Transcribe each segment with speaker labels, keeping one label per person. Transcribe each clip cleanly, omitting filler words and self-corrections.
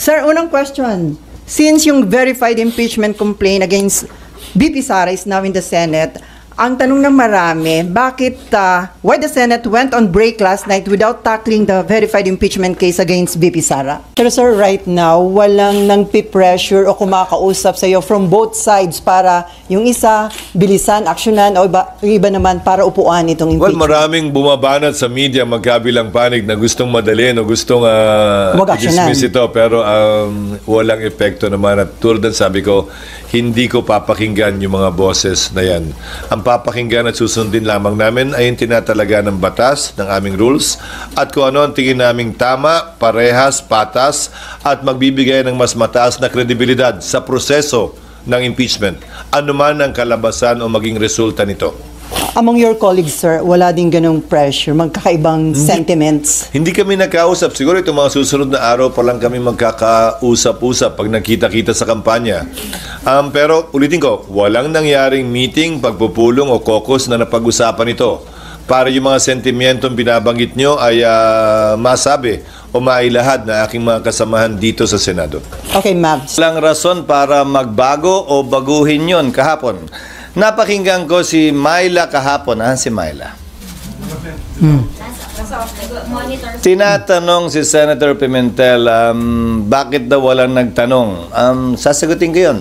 Speaker 1: Sir, unang question. Since yung verified impeachment complaint against VP Sara is now in the Senate, ang tanong ng marami, why the Senate went on break last night without tackling the verified impeachment case against VP Sara? Pero sir, right now, walang nang-pressure o kumakausap sa iyo from both sides para yung isa, bilisan, aksyonan, o iba naman para upuan itong impeachment.
Speaker 2: Well, maraming bumabanat sa media magkabilang panig na gustong madalin o gustong i-dismiss ito. Pero walang epekto naman. At tulad ng sabi ko, hindi ko papakinggan yung mga boses na yan. Ang papakinggan at susundin lamang namin ay yung tinatalaga ng batas, ng aming rules, at kung ano ang tingin naming tama, parehas, patas, at magbibigay ng mas mataas na kredibilidad sa proseso ng impeachment, anuman ang kalabasan o maging resulta nito.
Speaker 1: Among your colleagues, sir, wala din ganung pressure, magkakaibang sentiments?
Speaker 2: Hindi kami nagkausap. Siguro itong mga susunod na araw pa lang kami magkakausap-usap pag nakita-kita sa kampanya. Pero ulitin ko, walang nangyaring meeting, pagpupulong o caucus na napag-usapan ito para yung mga sentimentong binabanggit nyo ay masabi o mailahad na aking mga kasamahan dito sa Senado.
Speaker 1: Okay, ma'am.
Speaker 3: Walang rason para magbago o baguhin yon kahapon. Napakinggan ko si Myla kahapon. Si Myla? Tinatanong si Senator Pimentel, bakit daw walang nagtanong? Sasagutin ko yun.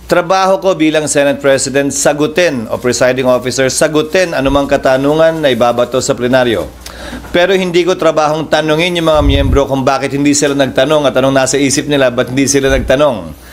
Speaker 3: Trabaho ko bilang Senate President, sagutin o presiding officer, sagutin anumang katanungan na ibabato sa plenaryo. Pero hindi ko trabahong tanungin yung mga miyembro kung bakit hindi sila nagtanong at anong nasa isip nila, ba't hindi sila nagtanong.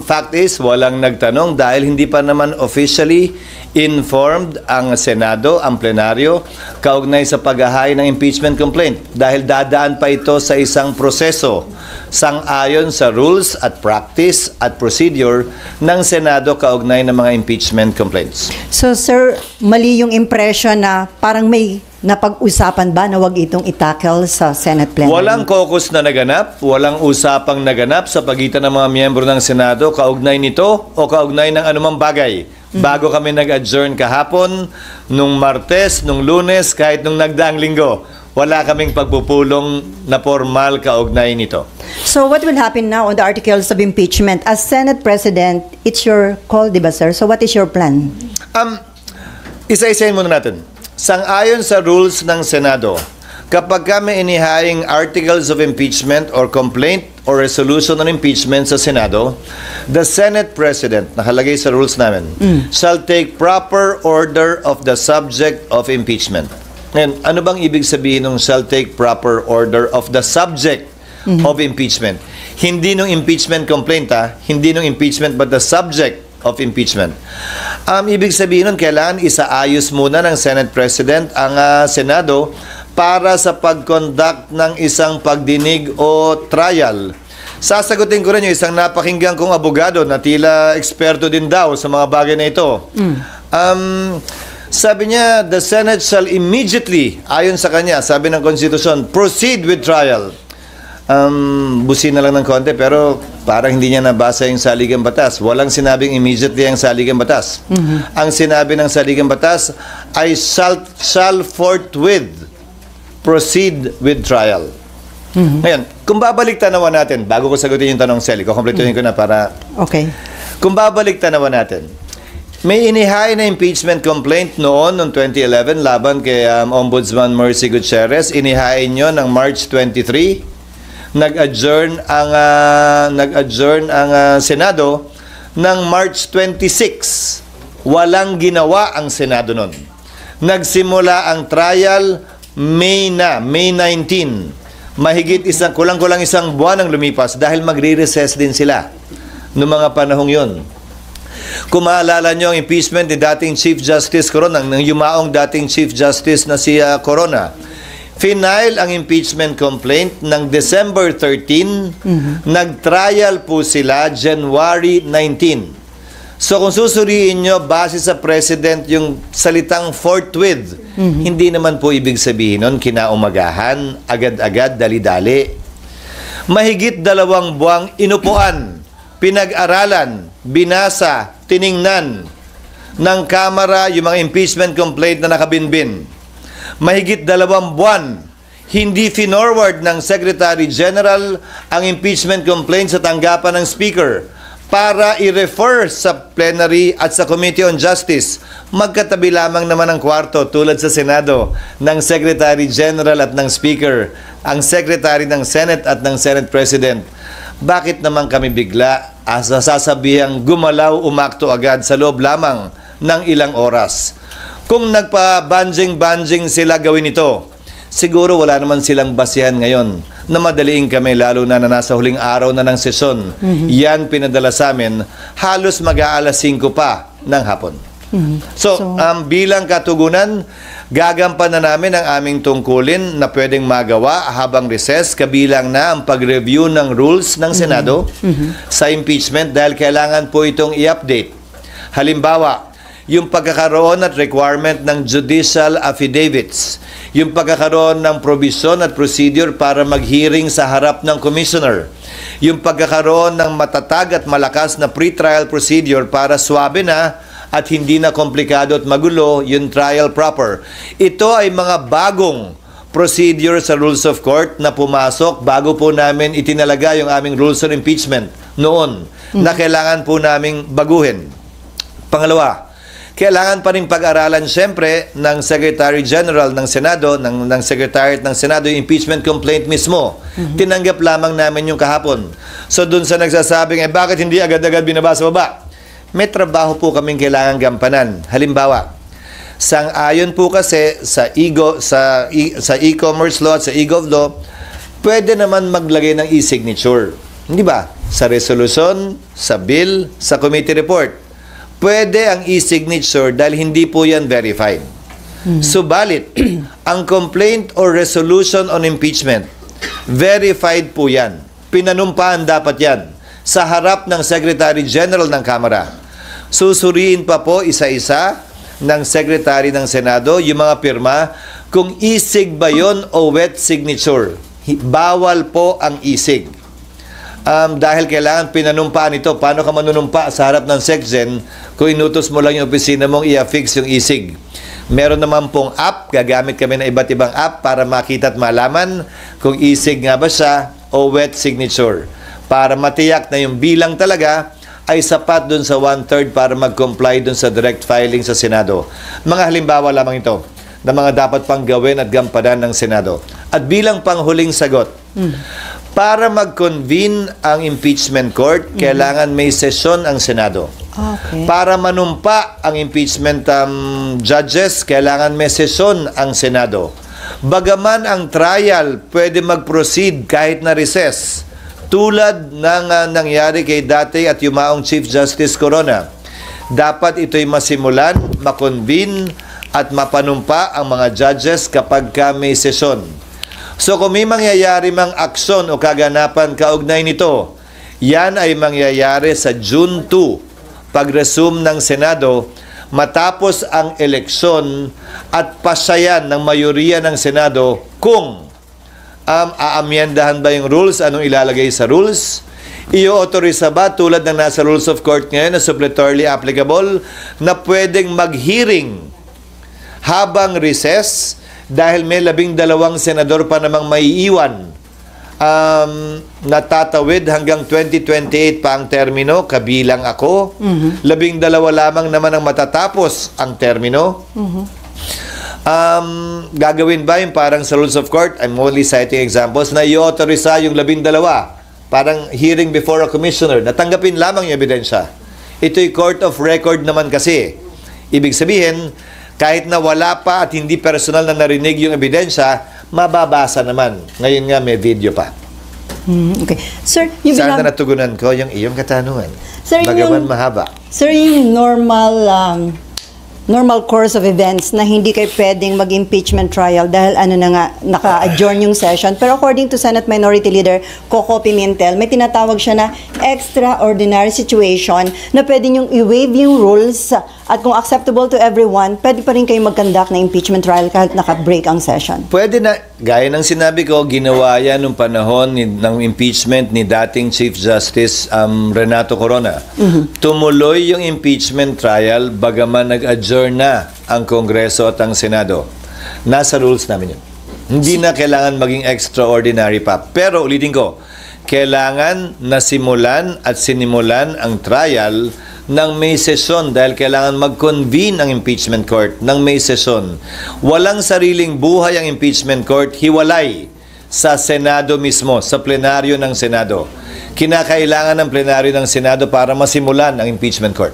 Speaker 3: Fact is, walang nagtanong dahil hindi pa naman officially informed ang Senado, ang plenaryo, kaugnay sa paghahain ng impeachment complaint. Dahil dadaan pa ito sa isang proseso sang-ayon sa rules at practice at procedure ng Senado kaugnay ng mga impeachment complaints.
Speaker 1: So, sir, mali yung impression na parang may napag-usapan ba na wag itong itackle sa Senate plenary?
Speaker 3: Walang caucus na naganap, walang usapang naganap sa pagitan ng mga miyembro ng Senado kaugnay nito o kaugnay ng anumang bagay. Bago kami nag-adjourn kahapon, nung Martes, nung Lunes, kahit nung nagdaang linggo, wala kaming pagpupulong na formal kaugnay nito.
Speaker 1: So what will happen now on the articles of impeachment? As Senate President, it's your call, di ba, sir? So what is your plan?
Speaker 3: Isa-isahin muna natin. Sang-ayon sa rules ng Senado, kapag kami inihaing articles of impeachment or complaint or resolution on impeachment sa Senado, the Senate President, nakalagay sa rules namin, shall take proper order of the subject of impeachment. Ngayon, ano bang ibig sabihin ng shall take proper order of the subject of impeachment? Hindi nung impeachment complaint, hindi nung impeachment, but the subject of impeachment. Ibig sabihin nun, kailangan isaayos muna ng Senate President ang Senado para sa pag-conduct ng isang pagdinig o trial. Sasagutin ko rin yung isang napakinggan kong abogado na tila eksperto din daw sa mga bagay na ito. Sabi niya, the Senate shall immediately, ayon sa kanya, sabi ng Constitution, proceed with trial. Busin na lang ng konti pero parang hindi niya nabasa yung saligang batas. Walang sinabing immediately ang saligang batas. Ang sinabi ng saligang batas ay shall forthwith proceed with trial. Ngayon, kung babalik tanawan natin, bago ko sagutin yung tanong, Sally, kukumpletuhin ko na para...
Speaker 1: Okay.
Speaker 3: Kung babalik tanawan natin, may inihain na impeachment complaint noon 2011 laban kay Ombudsman Mercy Gutierrez. Inihain nyo ng March 23. Nag-adjourn ang Senado ng March 26. Walang ginawa ang Senado nun. Nagsimula ang trial May 19. Mahigit kulang-kulang isang buwan ang lumipas dahil magre-recess din sila noong mga panahong yon. Kung maalala nyo ang impeachment ni dating Chief Justice Corona, ng yumaong dating Chief Justice na si Corona, final ang impeachment complaint ng December 13, nag-trial po sila January 19. So kung susuriin nyo, base sa President yung salitang forthwith, hindi naman po ibig sabihin nun kinaumagahan, agad-agad, dali-dali. Mahigit 2 buwang inupuan, pinag-aralan, binasa, tiningnan ng Kamara yung mga impeachment complaint na nakabinbin. Mahigit 2 buwan, hindi finorward ng Secretary General ang impeachment complaint sa tanggapan ng Speaker para i-refer sa plenary at sa Committee on Justice. Magkatabi lamang naman ang kwarto tulad sa Senado ng Secretary General at ng Speaker, ang Secretary ng Senate at ng Senate President. Bakit naman kami bigla sasabihang gumalaw umakto agad sa loob lamang ng ilang oras? Kung nagpa-banjing-banjing sila gawin ito, siguro wala naman silang basihan ngayon na madaliin kami, lalo na nasa huling araw na ng sesyon. Yan pinadala sa amin, halos mag-aalas 5 pa ng hapon. So, bilang katugunan, gagampan na namin ang aming tungkulin na pwedeng magawa habang recess, kabilang na ang pag-review ng rules ng Senado sa impeachment dahil kailangan po itong i-update. Halimbawa, yung pagkakaroon at requirement ng judicial affidavits, yung pagkakaroon ng provision at procedure para mag-hearing sa harap ng commissioner, yung pagkakaroon ng matatag at malakas na pre-trial procedure para swabe na at hindi na komplikado at magulo yung trial proper. Ito ay mga bagong procedure sa rules of court na pumasok bago po namin itinalaga yung aming rules on impeachment noon na kailangan po naming baguhin. Pangalawa, kailangan pa rin pag-aralan siyempre ng Secretary General ng Senado, ng Secretariat ng Senado, yung impeachment complaint mismo. Tinanggap lamang namin yung kahapon. So dun sa nagsasabing, bakit hindi agad-agad binaba sa baba? May trabaho po kaming kailangan gampanan. Halimbawa, sang-ayon po kasi sa e-commerce law at sa e-gov law, pwede naman maglagay ng e-signature. Hindi ba? Sa resolution, sa bill, sa committee report. Pwede ang e-signature dahil hindi po yan verified. Subalit, ang complaint or resolution on impeachment, verified po yan. Pinanumpaan dapat yan sa harap ng Secretary General ng Kamara. Susuriin pa po isa-isa ng Secretary ng Senado yung mga pirma kung e-sig ba yun o wet signature. Bawal po ang e-sig. Dahil kailangan pinanumpaan ito. Paano ka manunumpa sa harap ng SecGen kung inutos mo lang yung opisina mong i-affix yung e-sig? Meron naman pong app, gagamit kami ng iba't ibang app para makita at malaman kung e-sig nga ba siya o wet signature. Para matiyak na yung bilang talaga ay sapat dun sa 1/3 para mag-comply dun sa direct filing sa Senado. Mga halimbawa lamang ito na mga dapat pang gawin at gampanan ng Senado. At bilang panghuling sagot, para mag-convene ang impeachment court, kailangan may sesyon ang Senado.
Speaker 1: Okay.
Speaker 3: Para manumpa ang impeachment judges, kailangan may sesyon ang Senado. Bagaman ang trial pwede mag-proceed kahit na recess, tulad ng nangyari kay dati at yumaong Chief Justice Corona, dapat ito'y masimulan, makonvene at mapanumpa ang mga judges kapag may sesyon. So kung may mangyayari mang aksyon o kaganapan kaugnay nito, yan ay mangyayari sa June 2, pag-resume ng Senado, matapos ang eleksyon at pasayan ng mayoriya ng Senado kung aamyendahan ba yung rules, anong ilalagay sa rules, i-authorize ba tulad ng nasa rules of court ngayon na suppletorily applicable na pwedeng mag-hearing habang recess dahil may 12 senador pa namang maiiwan. Natatawid hanggang 2028 pa ang termino, kabilang ako. 12 lamang naman ang matatapos ang termino. Gagawin ba yung parang sa rules of court, I'm only citing examples, na i-authorize yung 12, parang hearing before a commissioner, natanggapin lamang yung ebidensya. Ito'y court of record naman kasi. Ibig sabihin, kahit na wala pa at hindi personal na narinig yung ebidensya, mababasa naman. Ngayon nga may video pa.
Speaker 1: Okay. Sir, yung
Speaker 3: sana natugunan ko yung iyong katanungan.
Speaker 1: Sir,
Speaker 3: bagaman mahaba.
Speaker 1: Sir, yung normal course of events na hindi kayo pwedeng mag-impeachment trial dahil naka-adjourn yung session. Pero according to Senate Minority Leader Coco Pimentel, may tinatawag siya na extraordinary situation na pwede niyong i-waive yung rules at kung acceptable to everyone, pwede pa rin kayo mag-conduct na impeachment trial kahit naka-break ang session.
Speaker 3: Pwede na, gaya ng sinabi ko, ginawa yan nung panahon ng impeachment ni dating Chief Justice Renato Corona. Tumuloy yung impeachment trial bagaman nag-adjourn na ang Kongreso at ang Senado. Nasa rules namin yun. Hindi na kailangan maging extraordinary pa. Pero ulitin ko, kailangan nasimulan at sinimulan ang trial ng may sesyon dahil kailangan mag-convene ang impeachment court ng may sesyon. Walang sariling buhay ang impeachment court, hiwalay sa Senado mismo, sa plenaryo ng Senado. Kinakailangan ng plenaryo ng Senado para masimulan ang impeachment court.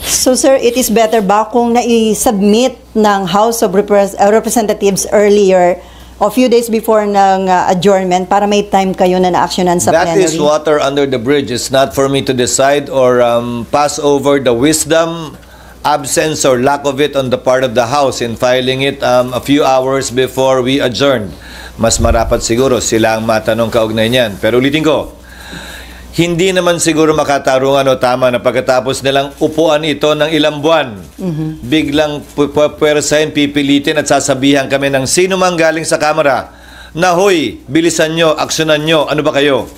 Speaker 4: So sir, it is better ba kung nai-submit ng House of Representatives earlier o few days before ng adjournment para may time kayo na na-actionan sa
Speaker 3: That
Speaker 4: plenary?
Speaker 3: is water under the bridge. It's not for me to decide or pass over the wisdom, absence or lack of it on the part of the House in filing it a few hours before we adjourn. Mas marapat siguro sila ang matanong kaugnay niyan. Pero ulitin ko, hindi naman siguro makatarungan o tama na pagkatapos nilang upuan ito ng ilang buwan, biglang pwersahin, pipilitin at sasabihan kami ng sino mang galing sa Kamara na, hoy, bilisan nyo, aksyonan nyo, ano ba kayo?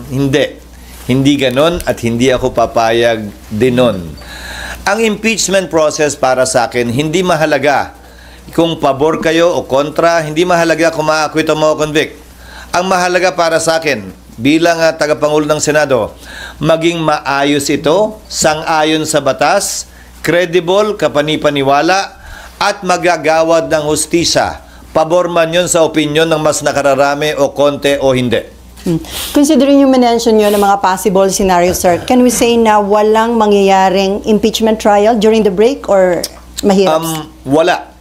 Speaker 3: Hindi. Hindi ganon at hindi ako papayag din nun. Ang impeachment process para sa akin, hindi mahalaga kung pabor kayo o kontra, hindi mahalaga kung ma-acquit o ma-convict. Ang mahalaga para sa akin, bilang tagapangulo ng Senado, maging maayos ito, sang-ayon sa batas, credible, kapanipaniwala, at magagawad ng hustisya. Pabor man yun sa opinyon ng mas nakararami o konti o hindi.
Speaker 4: Considering yung mention nyo ng mga possible scenarios, sir, can we say na walang mangyayaring impeachment trial during the break or mahirap?
Speaker 3: Wala.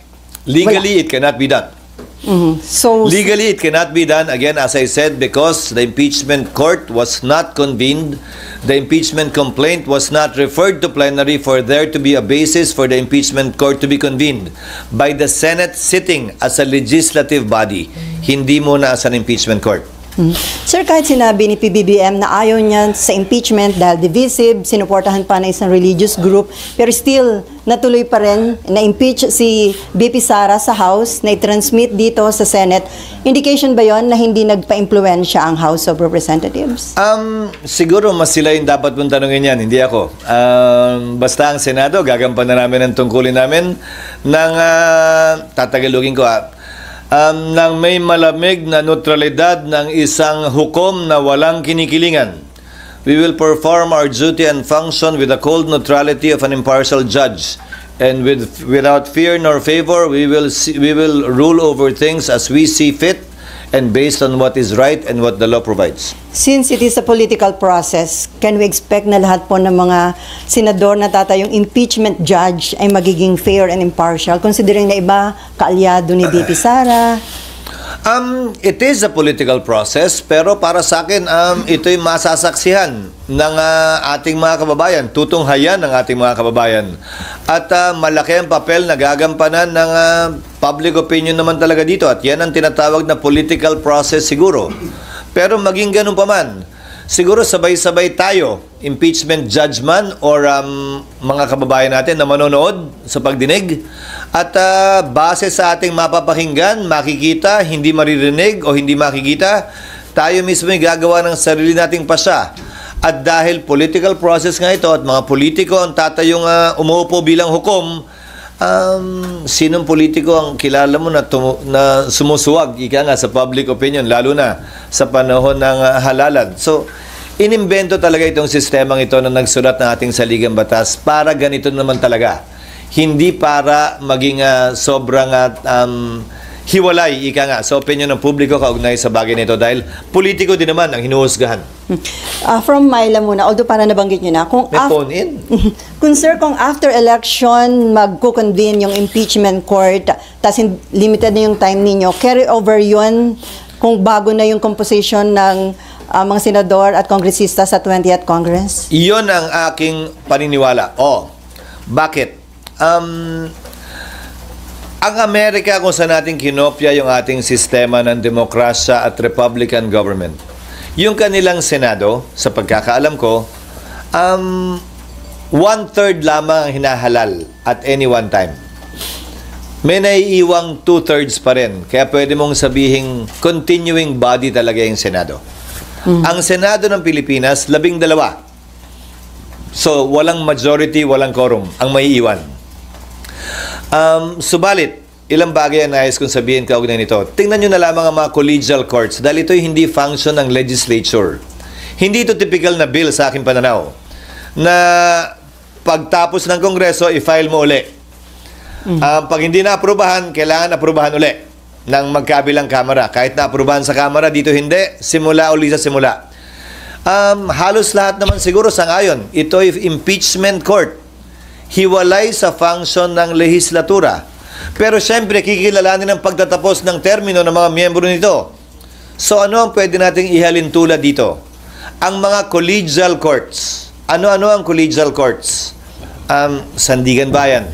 Speaker 3: Legally, it cannot be done.
Speaker 4: So,
Speaker 3: Legally, it cannot be done, again, as I said, because the impeachment court was not convened. The impeachment complaint was not referred to plenary for there to be a basis for the impeachment court to be convened by the Senate sitting as a legislative body, hindi muna as an impeachment court.
Speaker 4: sir, kahit sinabi ni PBBM na ayaw niya sa impeachment dahil divisive, sinuportahan pa ng isang religious group, pero still, natuloy pa rin na-impeach si BP Sara sa House, na i-transmit dito sa Senate. Indication ba yon na hindi nagpa-impluensya ang House of Representatives?
Speaker 3: Siguro mas sila yung dapat mong tanongin yan, hindi ako. Basta ang Senado, gagampanan namin ang tungkulin namin ng, tatagalugin ko ng may malamig na neutralidad ng isang hukom na walang kinikilingan. We will perform our duty and function with the cold neutrality of an impartial judge. And without fear nor favor, we will rule over things as we see fit and based on what is right and what the law provides.
Speaker 4: Since it is a political process, can we expect na lahat po ng mga senador na tatayong impeachment judge ay magiging fair and impartial, considering na iba kaalyado ni BP Sara?
Speaker 3: It is a political process, pero para sa akin, ito'y masasaksihan ng ating mga kababayan, tutunghayan ng ating mga kababayan. At malaki ang papel na gagampanan ng public opinion naman talaga dito. At yan ang tinatawag na political process siguro. Pero maging ganun pa man, siguro sabay-sabay tayo, impeachment judgment or mga kababayan natin na manonood sa pagdinig. At base sa ating mapapakinggan, makikita, hindi maririnig o hindi makikita, tayo mismo ay gagawa ng sarili nating pasya. At dahil political process nga ito at mga politiko ang tatayong umuupo bilang hukom, sinong politiko ang kilala mo na sumusuwag ika nga sa public opinion, lalo na sa panahon ng halalan. So, inimbento talaga itong sistemang ito na nagsulat ng ating saligang batas para ganito naman talaga. Hindi para maging sobrang hiwalay, ika nga, sa opinion ng publiko kaugnay sa bagay nito dahil politiko din naman ang hinuhusgahan.
Speaker 4: From Myla muna, although para nabanggit nyo na, kung
Speaker 3: May phone in.
Speaker 4: kung sir, kung after election magko-convene yung impeachment court, tas limited na yung time ninyo, carry over yun kung bago na yung composition ng mga senador at kongresista sa 20th Congress?
Speaker 3: Iyon ang aking paniniwala. Bakit? Ang Amerika kung saan natin kinopya yung ating sistema ng demokrasya at Republican government. Yung kanilang Senado, sa pagkakaalam ko, 1/3 lamang ang hinahalal at any one time. May naiiwang 2/3 pa rin. Kaya pwede mong sabihing continuing body talaga yung Senado. Ang Senado ng Pilipinas, 12. So, walang majority, walang quorum ang maiiwan. Subalit, ilang bagay ang nais kong sabihin kaugnay nito. Tingnan nyo na lamang ang mga collegial courts dahil ito'y hindi function ng legislature. Hindi ito typical na bill sa aking pananaw na pagtapos ng Kongreso, i-file mo uli. Pag hindi na-aprobahan, kailangan aprobahan uli ng magkabilang kamara. Kahit na-aprobahan sa kamara, dito hindi, simula uli sa simula. Halos lahat naman siguro sangayon. Ito ay impeachment court. Hiwalay sa function ng lehislatura. Pero syempre, kikilalanin ang pagtatapos ng termino ng mga miyembro nito. So ano ang pwede nating ihalin tulad dito? Ang mga collegial courts. Ano-ano ang collegial courts? Sandigan Bayan,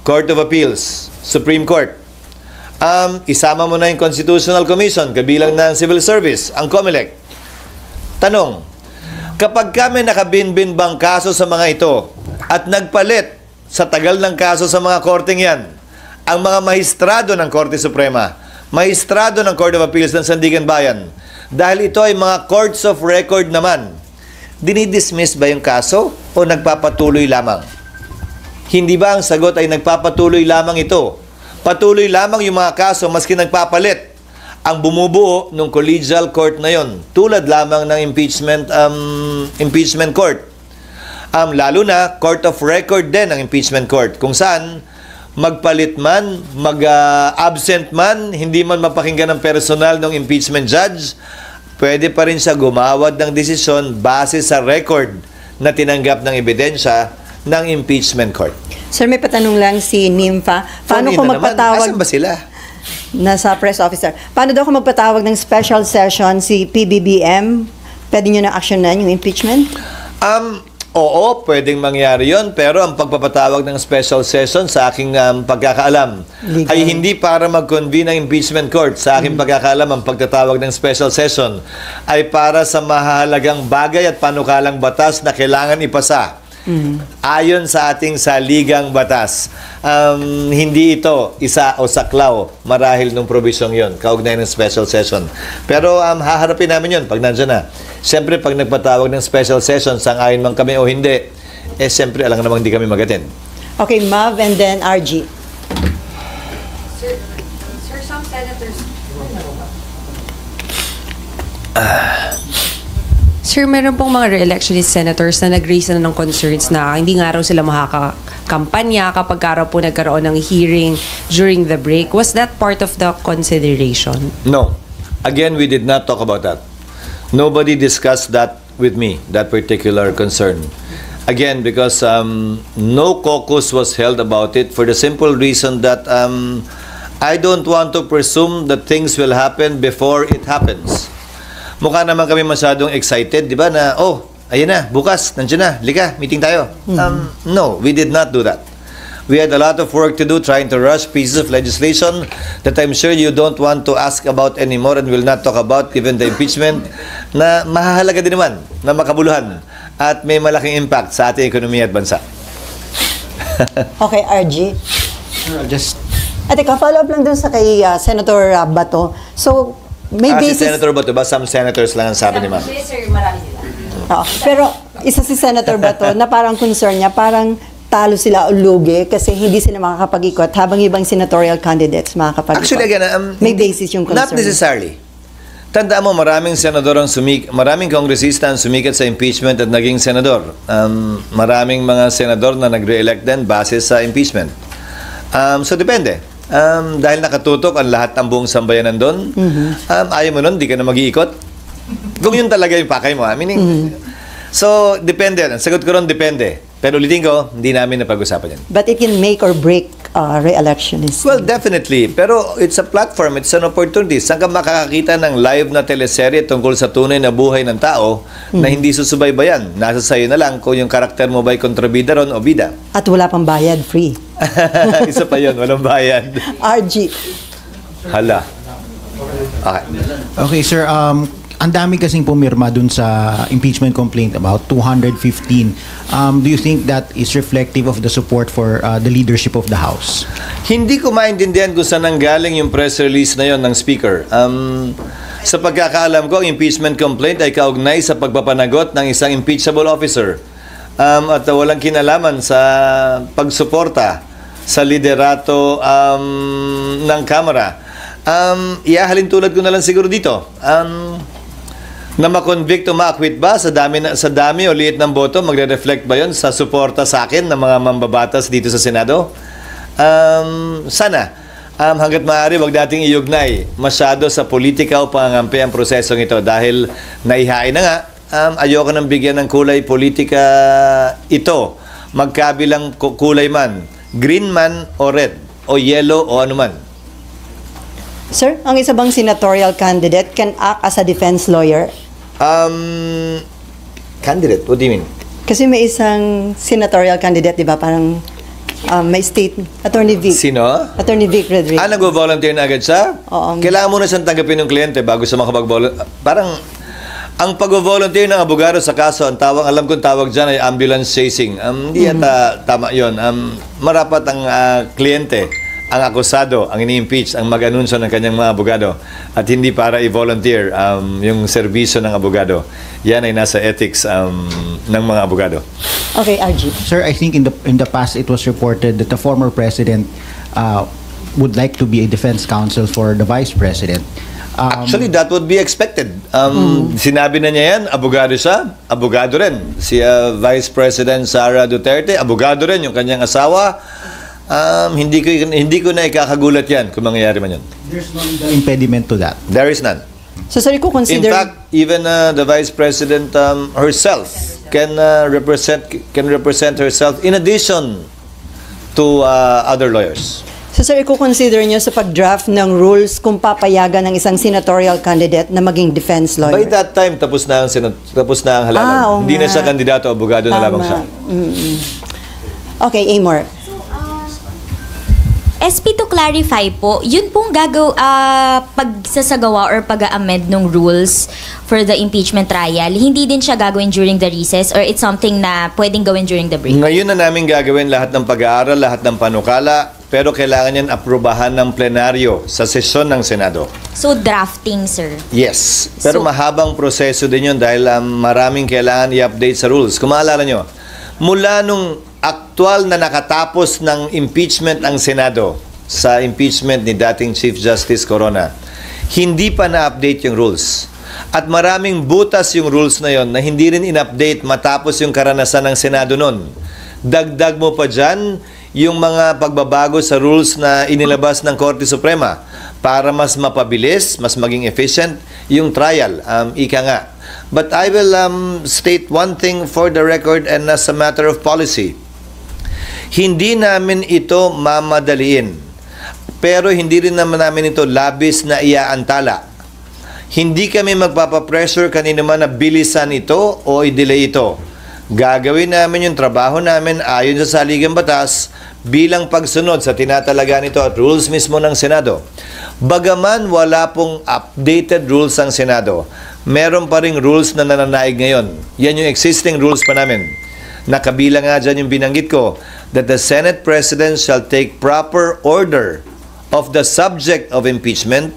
Speaker 3: Court of Appeals, Supreme Court. Isama mo na yung Constitutional Commission, kabilang na ang Civil Service, ang COMELEC. Tanong, kapag kami nakabinbin bang kaso sa mga ito at nagpalit sa tagal ng kaso sa mga korteng yan, ang mga mahistrado ng Korte Suprema, mahistrado ng Court of Appeals ng Sandigan Bayan, dahil ito ay mga courts of record naman, dinidismiss ba yung kaso o nagpapatuloy lamang? Hindi ba ang sagot ay nagpapatuloy lamang ito? Patuloy lamang yung mga kaso maski nagpapalit ang bumubuo ng collegial court na yon, tulad lamang ng impeachment court. Lalo na court of record din ang impeachment court, kung saan magpalit man, mag-absent man, hindi man mapakinggan ng personal ng impeachment judge, pwede pa rin siya gumawad ng desisyon base sa record na tinanggap ng ebidensya ng impeachment court.
Speaker 4: Sir, may patanong lang si Nympha. Paano kung magpatawag...
Speaker 3: Asan ba sila?
Speaker 4: Nasa press officer. Paano daw kung magpatawag ng special session si PBBM? Pwede nyo na actionan yung impeachment?
Speaker 3: Oo, pwedeng mangyari yon, pero ang pagpapatawag ng special session sa aking pagkakaalam
Speaker 4: Legal.
Speaker 3: ay hindi para mag-convene ng impeachment court. Sa aking pagkakaalam, ang pagtatawag ng special session ay para sa mahalagang bagay at panukalang batas na kailangan ipasa. Ayon sa ating saligang batas, hindi ito isa o saklaw marahil nung probisyong yon, kaugnay ng special session. Pero haharapin namin yon pag nandiyan na. Siyempre, pag nagpatawag ng special session, sang-ayon man kami o hindi, siyempre, alam namang hindi kami mag-attend.
Speaker 4: Okay, Mav and then RG.
Speaker 5: Sir, some senators... Sir, meron pong mga re-electionist senators na nag-raise na ng concerns na hindi nga raw sila makakampanya kapag raw po nagkaroon ng hearing during the break. Was that part of the consideration?
Speaker 3: No. Again, we did not talk about that. Nobody discussed that with me, that particular concern. Again, because no caucus was held about it for the simple reason that I don't want to presume that things will happen before it happens. Mukha naman kami masyadong excited, di ba, na, ayun na, bukas, nandiyan na, lika, meeting tayo. No, we did not do that. We had a lot of work to do trying to rush pieces of legislation that I'm sure you don't want to ask about anymore and will not talk about given the impeachment na mahahalaga din naman na makabuluhan at may malaking impact sa ating ekonomiya at bansa.
Speaker 4: Okay, RG.
Speaker 6: Just
Speaker 4: At ika, follow up lang dun sa kay Senator Bato. So, may
Speaker 3: Si
Speaker 4: basis...
Speaker 3: Senator Bato ba? Some senators lang ang sabi ni ma'am.
Speaker 5: Sir, marami sila.
Speaker 4: Oo. Pero isa si Senator Bato na parang concern niya, parang talo sila o lugi kasi hindi sila makakapag-ikot habang ibang senatorial candidates makakapag-ikot.
Speaker 3: Actually, again,
Speaker 4: may basis yung concern.
Speaker 3: not necessarily. Tandaan mo, maraming senador maraming kongresista ang sumikat sa impeachment at naging senador. Maraming mga senador na nag-re-elect din base sa impeachment. So, depende. Dahil nakatutok ang lahat ng buong sambayanan doon, ayaw mo nun, di ka na mag-iikot. Kung yun talaga yung pakay mo, meaning... So, depende. Ang sagot ko ron, depende. Pero ulitin ko, hindi namin napag-usapan yan.
Speaker 4: But it can make or break re-electionism.
Speaker 3: Well, definitely. Pero it's a platform, it's an opportunity. Saan ka makakakita ng live na teleserye tungkol sa tunay na buhay ng tao na hindi susubaybayan? Nasa sayo na lang kung yung karakter mo ba'y kontrabida ron o bida.
Speaker 4: At wala pang bayad, free.
Speaker 3: Isa pa yun, walang bayad.
Speaker 4: RG.
Speaker 3: Hala. Okay.
Speaker 6: okay, sir. Ang dami kasing pumirma dun sa impeachment complaint, about 215. Do you think that is reflective of the support for the leadership of the House?
Speaker 3: Hindi ko maintindihan kung saan nanggaling yung press release na yon ng Speaker. Sa pagkakaalam ko, ang impeachment complaint ay kaugnay sa pagpapanagot ng isang impeachable officer. At walang kinalaman sa pagsuporta sa liderato ng Kamara. Ihahalin tulad ko na lang siguro dito. Na ma-convict o ma-acquit ba sa dami o liit ng boto, magre-reflect ba yon sa suporta sa akin ng mga mambabatas dito sa Senado? Sana hanggat maaari wag nating iugnay masyado sa politika o pangangampi ang prosesong ito dahil naihain na nga. Ayoko nang bigyan ng kulay politika ito, magkabilang kulay man, green man o red o yellow o anuman.
Speaker 4: Sir, ang isa bang senatorial candidate can act as a defense lawyer?
Speaker 3: Candidate? What do you mean?
Speaker 4: Kasi may isang senatorial candidate, di ba? Parang may state, Attorney Vic.
Speaker 3: Sino?
Speaker 4: Attorney Vic Rodriguez.
Speaker 3: Nag-volunteer na agad siya?
Speaker 4: Oo.
Speaker 3: Kailangan muna siyang tanggapin ng kliyente bago siya makapag-volunteer. Parang, ang pag-volunteer ng abogado sa kaso, alam kong tawag dyan ay ambulance chasing. Hindi yata tama yun. Marapat ang kliyente, ang akusado, ang ini-impeach, ang mag-anunsyo ng kanyang mga abogado at hindi para i-volunteer yung serbisyo ng abogado. Yan ay nasa ethics ng mga abogado.
Speaker 4: Okay, RG.
Speaker 6: Sir, I think in the past it was reported that the former president would like to be a defense counsel for the vice president.
Speaker 3: Actually, that would be expected. Sinabi na niya yan, abogado siya, abogado rin. Si Vice President Sara Duterte, abogado rin yung kanyang asawa. Hindi ko na ikakagulat yan kung mangyayari man yun.
Speaker 6: There's no legal impediment to that.
Speaker 3: There is none.
Speaker 4: So, sorry ko
Speaker 3: In
Speaker 4: consider...
Speaker 3: fact, even the Vice President herself can represent herself in addition to other lawyers.
Speaker 4: So, sir, i-consider nyo sa pag-draft ng rules kung papayagan ng isang senatorial candidate na maging defense lawyer?
Speaker 3: By that time, tapos na ang halalan. Hindi na siya kandidato, abogado na lamang siya.
Speaker 4: Okay, Amor.
Speaker 7: SP, to clarify po, yun pong pagsasagawa or pag-amend ng rules for the impeachment trial, hindi din siya gagawin during the recess or it's something na pwedeng gawin during the break?
Speaker 3: Ngayon na namin gagawin lahat ng pag-aaral, lahat ng panukala, pero kailangan yan aprubahan ng plenaryo sa sesyon ng Senado.
Speaker 7: So, drafting, sir?
Speaker 3: Yes. Pero
Speaker 7: So-
Speaker 3: mahabang proseso din yun dahil maraming kailangan i-update sa rules. Kung maalala nyo, mula nung aktual na nakatapos ng impeachment ang Senado sa impeachment ni dating Chief Justice Corona, hindi pa na-update yung rules. At maraming butas yung rules na yon na hindi rin in-update matapos yung karanasan ng Senado nun. Dagdag mo pa dyan yung mga pagbabago sa rules na inilabas ng Korte Suprema para mas mapabilis, mas maging efficient yung trial. Ika nga. But I will state one thing for the record and as a matter of policy. Hindi namin ito mamadaliin. Pero hindi rin naman namin ito labis na iaantala. Hindi kami magpapapressure kanino man na bilisan ito o i-delay ito. Gagawin namin yung trabaho namin ayon sa saligang batas bilang pagsunod sa tinatalaga nito at rules mismo ng Senado. Bagaman wala pong updated rules ang Senado, meron pa ring rules na nananaig ngayon. Yan yung existing rules pa namin. Nakabila nga dyan yung binanggit ko that the Senate President shall take proper order of the subject of impeachment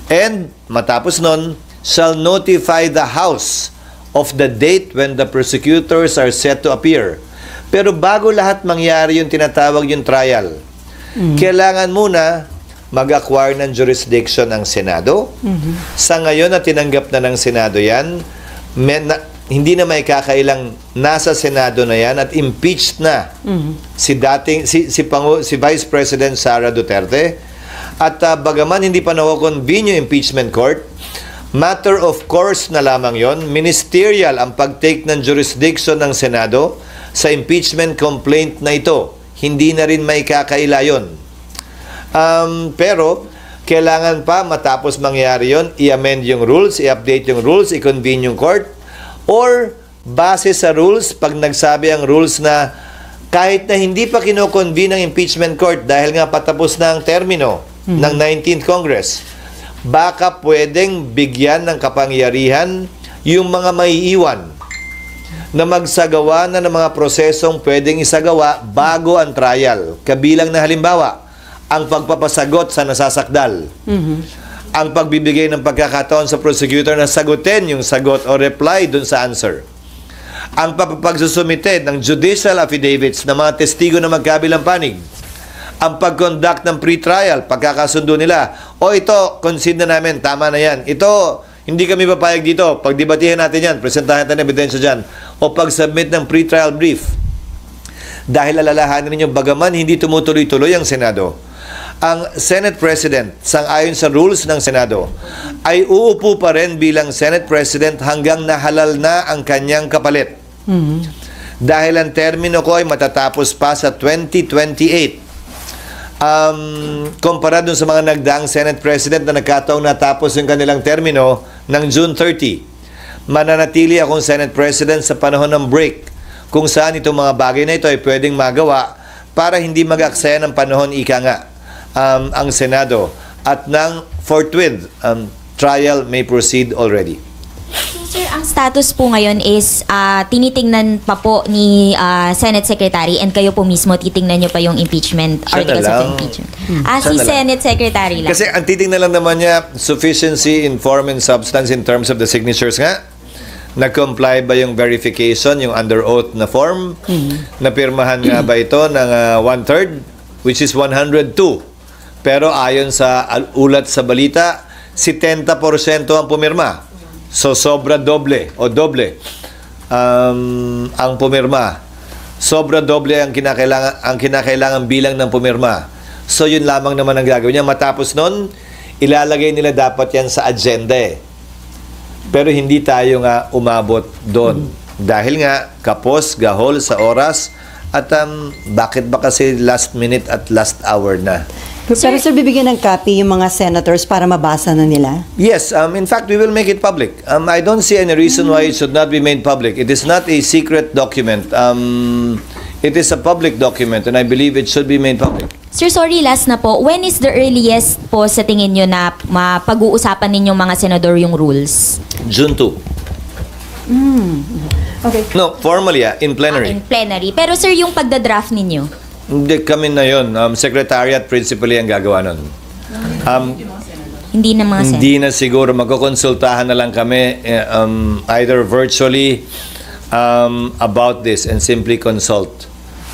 Speaker 3: and matapos nun, shall notify the House of the date when the prosecutors are set to appear. Pero bago lahat mangyari yung tinatawag yung trial, kailangan muna mag-acquire ng jurisdiction ang Senado. Sa ngayon na tinanggap na ng Senado yan, hindi na may kakailang nasa Senado na yan at impeached na si Vice President Sara Duterte. At bagaman hindi pa na-convene yung impeachment court, matter of course na lamang yon, ministerial ang pag-take ng jurisdiction ng Senado sa impeachment complaint na ito. Hindi na rin may kakaila yun. Pero kailangan pa matapos mangyari yon, i-amend yung rules, i-update yung rules, i-convene yung court, or base sa rules, pag nagsabi ang rules na kahit na hindi pa kino-convene ang impeachment court dahil nga patapos na ang termino ng 19th Congress, baka pwedeng bigyan ng kapangyarihan yung mga maiiwan na magsagawa na ng mga prosesong pwedeng isagawa bago ang trial. Kabilang na halimbawa, ang pagpapasagot sa nasasakdal. Ang pagbibigay ng pagkakataon sa prosecutor na sagutin yung sagot o reply dun sa answer. Ang pagsusumite ng judicial affidavits ng mga testigo na magkabilang panig. Ang pag-conduct ng pre-trial, pagkakasundo nila, o ito, concede na namin, tama na yan. Ito, hindi kami papayag dito. Pagdebatihan natin yan, presentahan natin ebidensya dyan. O pag-submit ng pre-trial brief. Dahil alalahanin ninyo, bagaman hindi tumutuloy-tuloy ang Senado, ang Senate President, sang-ayon sa rules ng Senado, ay uupo pa rin bilang Senate President hanggang nahalal na ang kanyang kapalit. Dahil ang termino ko ay matatapos pa sa 2028. Kumpara dun sa mga nagdaang Senate President na nagkataong natapos yung kanilang termino ng June 30. Mananatili akong Senate President sa panahon ng break, kung saan itong mga bagay na ito ay pwedeng magawa para hindi mag-aksaya ng panahon, ika nga, ang Senado, at ng forthwith trial may proceed already.
Speaker 7: So, sir, ang status po ngayon is tinitingnan pa po ni Senate Secretary, and kayo po mismo titingnan nyo pa yung impeachment, articles of impeachment. Si Senate Secretary lang.
Speaker 3: Kasi ang titingnan lang naman niya, sufficiency in form and substance in terms of the signatures nga. Nag-comply ba yung verification, yung under oath na form? Napirmahan nga ba ito ng 1/3, which is 102? Pero ayon sa ulat sa balita, 70% ang pumirma. So sobra doble o doble ang pumirma. Sobra doble ang kinakailangan bilang ng pumirma. So yun lamang naman ang gagawin niya. Matapos nun, ilalagay nila dapat yan sa agenda Pero hindi tayo nga umabot doon. Dahil nga kapos, gahol sa oras, at bakit ba kasi last minute at last hour na?
Speaker 4: Pero sir, bibigyan ng copy yung mga senators para mabasa na nila?
Speaker 3: Yes, in fact, we will make it public. I don't see any reason why it should not be made public. It is not a secret document. It is a public document, and I believe it should be made public.
Speaker 7: Sir, sorry, last na po. When is the earliest po sa tingin nyo na mapag-uusapan ninyong mga senador yung rules?
Speaker 3: June 2.
Speaker 4: Okay.
Speaker 3: No, formally, in plenary.
Speaker 7: In plenary. Pero sir, yung pagdadraft ninyo?
Speaker 3: Hindi kami na yun. Secretariat principally ang gagawa nun.
Speaker 7: Hindi na mga
Speaker 3: Hindi na siguro. Magkukonsultahan na lang kami either virtually about this and simply consult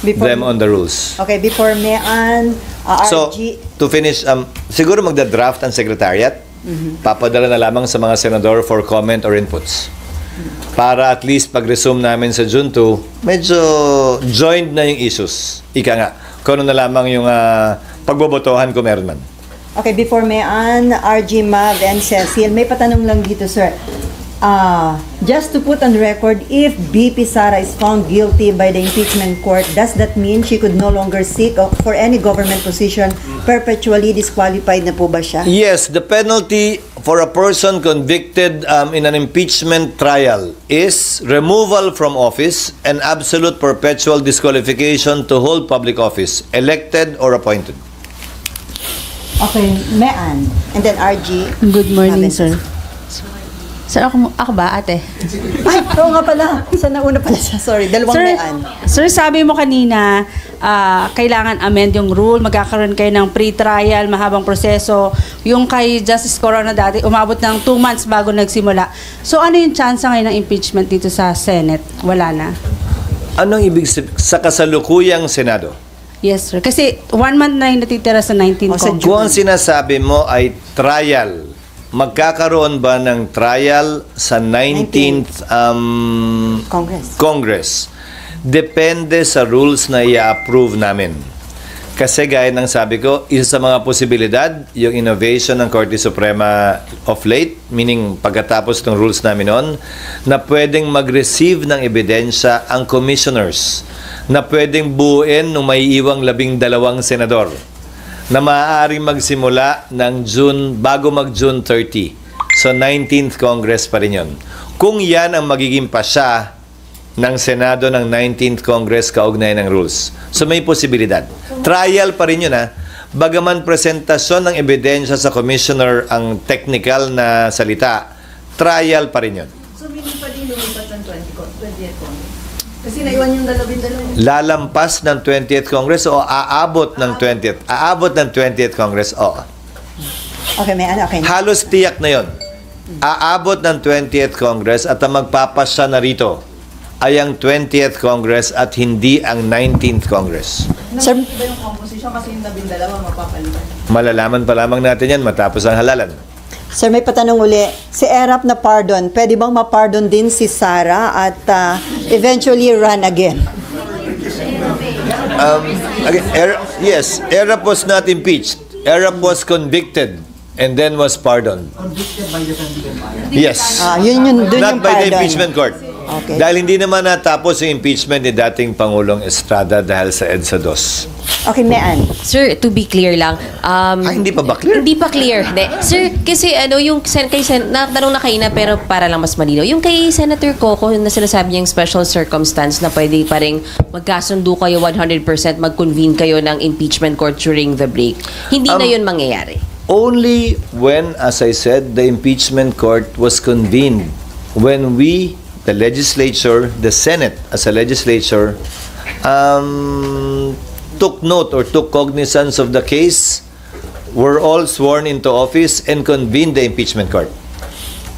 Speaker 3: them on the rules.
Speaker 4: Okay, before Mayan,
Speaker 3: So,
Speaker 4: RG...
Speaker 3: to finish, siguro magda-draft ang secretariat. Papadala na lamang sa mga senador for comment or inputs. Para at least pag-resume namin sa June 2, medyo joined na yung issues. Ika nga, kung ano na lamang yung pagbobotohan kung meron man.
Speaker 4: Okay, before Mayan, RG, Mav, and Cecil, may patanong lang dito, sir. Just to put on record, if BP Sara is found guilty by the impeachment court, does that mean she could no longer seek for any government position? Perpetually disqualified na po ba siya?
Speaker 3: Yes, the penalty for a person convicted in an impeachment trial is removal from office and absolute perpetual disqualification to hold public office, elected or appointed.
Speaker 4: Okay, Mayan. And then RG.
Speaker 8: Good morning,
Speaker 4: Mav,
Speaker 8: sir. Sir, ako ba, ate?
Speaker 4: Ay, oo nga pala. Isa na una pala siya. Sorry, dalawang Mayan.
Speaker 8: Sir, sabi mo kanina, kailangan amend yung rule, magkakaroon kayo ng pre-trial, mahabang proseso. Yung kay Justice Corona dati, umabot ng 2 months bago nagsimula. So, ano yung chance ngayon ng impeachment dito sa Senate? Wala na.
Speaker 3: Anong ibig sabihin sa kasalukuyang Senado?
Speaker 8: Yes, sir. Kasi 1 month na yung natitira sa 19th Congress.
Speaker 3: Kung ang sinasabi mo ay trial, magkakaroon ba ng trial sa 19th Congress? Depende sa rules na i-approve namin. Kasi gaya ng sabi ko, isa sa mga posibilidad, yung innovation ng Korte Suprema of late, meaning pagkatapos ng rules namin noon, na pwedeng mag-receive ng ebidensya ang commissioners, na pwedeng buuin ng maiiwang 12 senador, na maaaring magsimula ng June, bago mag-June 30. So, 19th Congress pa rin yun. Kung yan ang magiging pasya ng Senado ng 19th Congress kaugnay ng rules. So, may posibilidad. Trial pa rin yun, Bagaman presentasyon ng ebidensya sa commissioner ang technical na salita, trial pa rin yun.
Speaker 4: So, hindi pa din lumipat ng 20th Congress? Kasi naiwan yung 12.
Speaker 3: Lalampas ng 20th Congress o aabot ng 20th? Aabot ng 20th Congress, oo.
Speaker 4: Okay, Mayan, okay.
Speaker 3: Halos tiyak na yon. Aabot ng 20th Congress at ang magpapasya na rito ay ang 20th Congress at hindi ang 19th Congress.
Speaker 4: Sir,
Speaker 1: Iba yung composition kasi yung 12 mapapalitan.
Speaker 3: Malalaman pa lamang natin yan matapos ang halalan.
Speaker 4: Sir, may patanong uli. Si Erap na pardon, pwede bang ma-pardon din si Sara at eventually run again?
Speaker 3: Yes, Erap was not impeached. Erap was convicted and then was pardoned.
Speaker 6: Convicted by the Sandigan Fire.
Speaker 3: Yes.
Speaker 4: Dun
Speaker 3: Not
Speaker 4: yung
Speaker 3: by the
Speaker 4: pardon.
Speaker 3: impeachment court.
Speaker 4: Okay.
Speaker 3: Dahil hindi naman natapos yung impeachment ni dating Pangulong Estrada dahil sa EDSA 2.
Speaker 4: Okay, Mean.
Speaker 5: Sir, to be clear lang.
Speaker 3: Hindi pa ba clear?
Speaker 5: Hindi pa clear. Sir, kasi yung natanong na kayo na pero para lang mas malinaw. Yung kay Senator Coco na sinasabi niyang special circumstance na pwede pa rin magkasundo kayo 100% mag-convene kayo ng impeachment court during the break. Hindi na yun mangyayari.
Speaker 3: Only when, as I said, the impeachment court was convened. When we, the legislature, the Senate as a legislature, took note or took cognizance of the case, were all sworn into office and convened the impeachment court.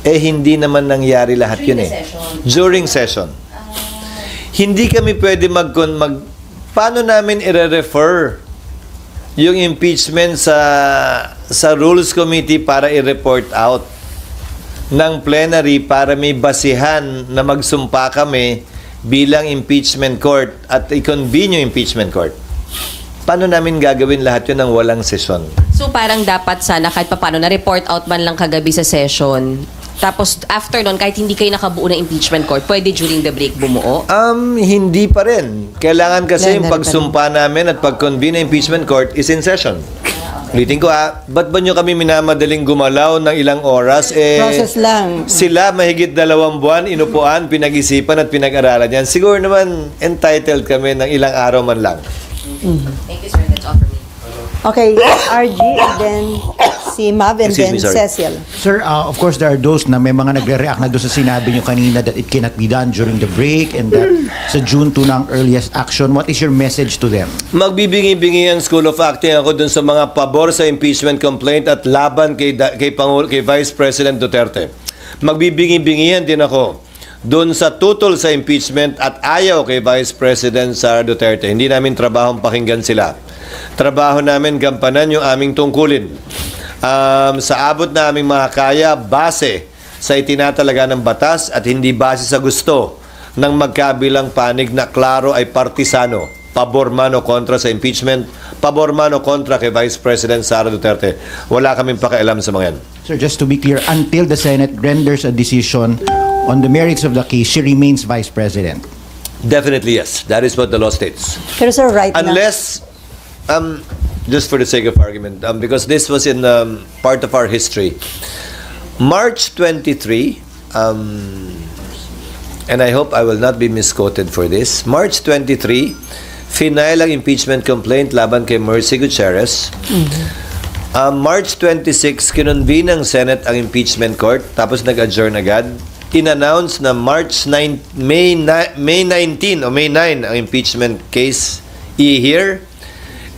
Speaker 3: Hindi naman nangyari lahat yun eh. During session. Hindi kami pwede paano namin i-refer yung impeachment sa Rules Committee para i-report out ng plenary para may basihan na magsumpa kami bilang impeachment court at i-convene yung impeachment court. Paano namin gagawin lahat yun ng walang session?
Speaker 5: So parang dapat sana kahit paano na-report out man lang kagabi sa session. Tapos after nun, kahit hindi kayo nakabuo ng impeachment court, pwede during the break bumuo?
Speaker 3: Hindi pa rin. Kailangan kasi yung pagsumpa namin at pag-convene ng impeachment court is in session. Ulitin ko ba't ba nyo kami minamadaling gumalaw ng ilang oras?
Speaker 4: Process lang.
Speaker 3: Sila mahigit 2 buwan, inupuan, pinag-isipan at pinag-aralan yan. Siguro naman entitled kami ng ilang araw man lang.
Speaker 5: Thank you, sir. That's all for me.
Speaker 4: Okay, RG and then si Mav and
Speaker 3: Excuse
Speaker 4: then
Speaker 3: me, sorry.
Speaker 4: Cecil.
Speaker 6: Sir, of course, there are those na may mga nagre-react na doon sa sinabi nyo kanina that it cannot be done during the break and that sa June 2 na ang earliest action. What is your message to them?
Speaker 3: Magbibingi-bingi ang School of Acting ako dun sa mga pabor sa impeachment complaint at laban kay Vice President Duterte. Magbibingi-bingihan din ako dun sa tutol sa impeachment at ayaw kay Vice President Sara Duterte. Hindi namin trabahong pakinggan sila. Trabaho namin gampanan yung aming tungkulin. Sa abot na aming makakaya, base sa itinatalaga ng batas at hindi base sa gusto ng magkabilang panig na klaro ay partisano, pabor man o kontra sa impeachment, pabor man o kontra kay Vice President Sara Duterte. Wala kaming pakialam sa mga yan.
Speaker 6: Sir, just to be clear, until the Senate renders a decision on the merits of the case, she remains Vice President.
Speaker 3: Definitely yes. That is what the law states.
Speaker 4: Pero sir, right now,
Speaker 3: Unless, just for the sake of argument, because this was in part of our history, March 23, and I hope I will not be misquoted for this, March 23, final ang impeachment complaint laban kay Mercy Gutierrez. March 26, kinonvene ng Senate ang impeachment court, tapos nag-adjourn agad. In-announce na May 9 ang impeachment case i-hear.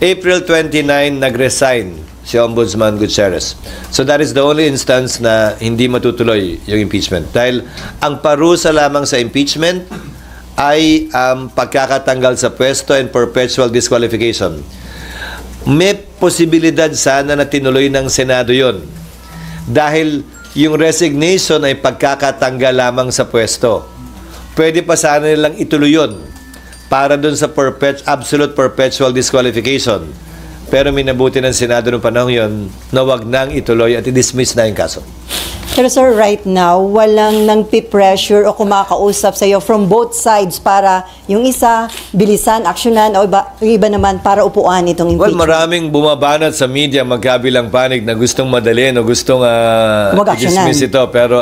Speaker 3: April 29, nag-resign si Ombudsman Gutierrez. So that is the only instance na hindi matutuloy yung impeachment. Dahil ang parusa lamang sa impeachment ay pagkakatanggal sa pwesto and perpetual disqualification. May posibilidad sana na tinuloy ng Senado yon. Dahil yung resignation ay pagkakatanggal lamang sa pwesto. Pwede pa sana nilang ituloy yun para dun sa absolute perpetual disqualification. Pero minabuti ng Senado noong panahon yun na wag nang ituloy at i-dismiss na yung kaso.
Speaker 4: pero sir, right now, walang nang pressure o kumakausap sa iyo from both sides para yung isa, bilisan, aksyonan, o iba naman para upuan itong
Speaker 3: Well,
Speaker 4: impeachment.
Speaker 3: maraming bumabanat sa media magkabilang panig na gustong madalin o gustong i-dismiss ito. Pero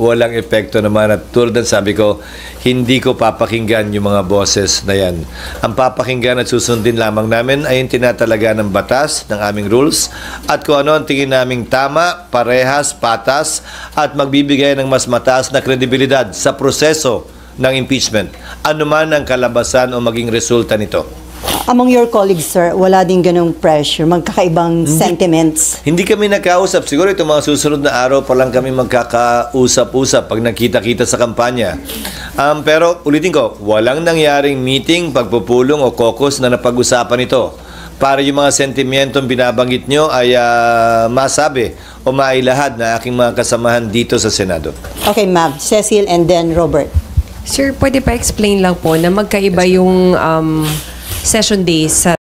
Speaker 3: walang epekto naman. At tulad ng sabi ko, hindi ko papakinggan yung mga boses na yan. Ang papakinggan at susundin lamang namin ay yung tinatalaga ng batas, ng aming rules, at kung ano ang tingin naming tama, parehas, patas, at magbibigay ng mas mataas na kredibilidad sa proseso ng impeachment. Ano man ang kalabasan o maging resulta nito.
Speaker 4: Among your colleagues, sir, wala din ganong pressure, magkakaibang sentiments.
Speaker 3: Hindi kami nagkausap. Siguro itong mga susunod na araw pa lang kami magkakausap-usap pag nakita-kita sa kampanya. Pero ulitin ko, walang nangyaring meeting, pagpupulong o caucus na napag-usapan ito para yung mga sentimentong binabanggit nyo ay masabi o mailahad na aking mga kasamahan dito sa Senado.
Speaker 4: Okay, ma'am. Cecil and then Robert.
Speaker 5: Sir, pwede pa explain lang po na magkaiba yung session days sa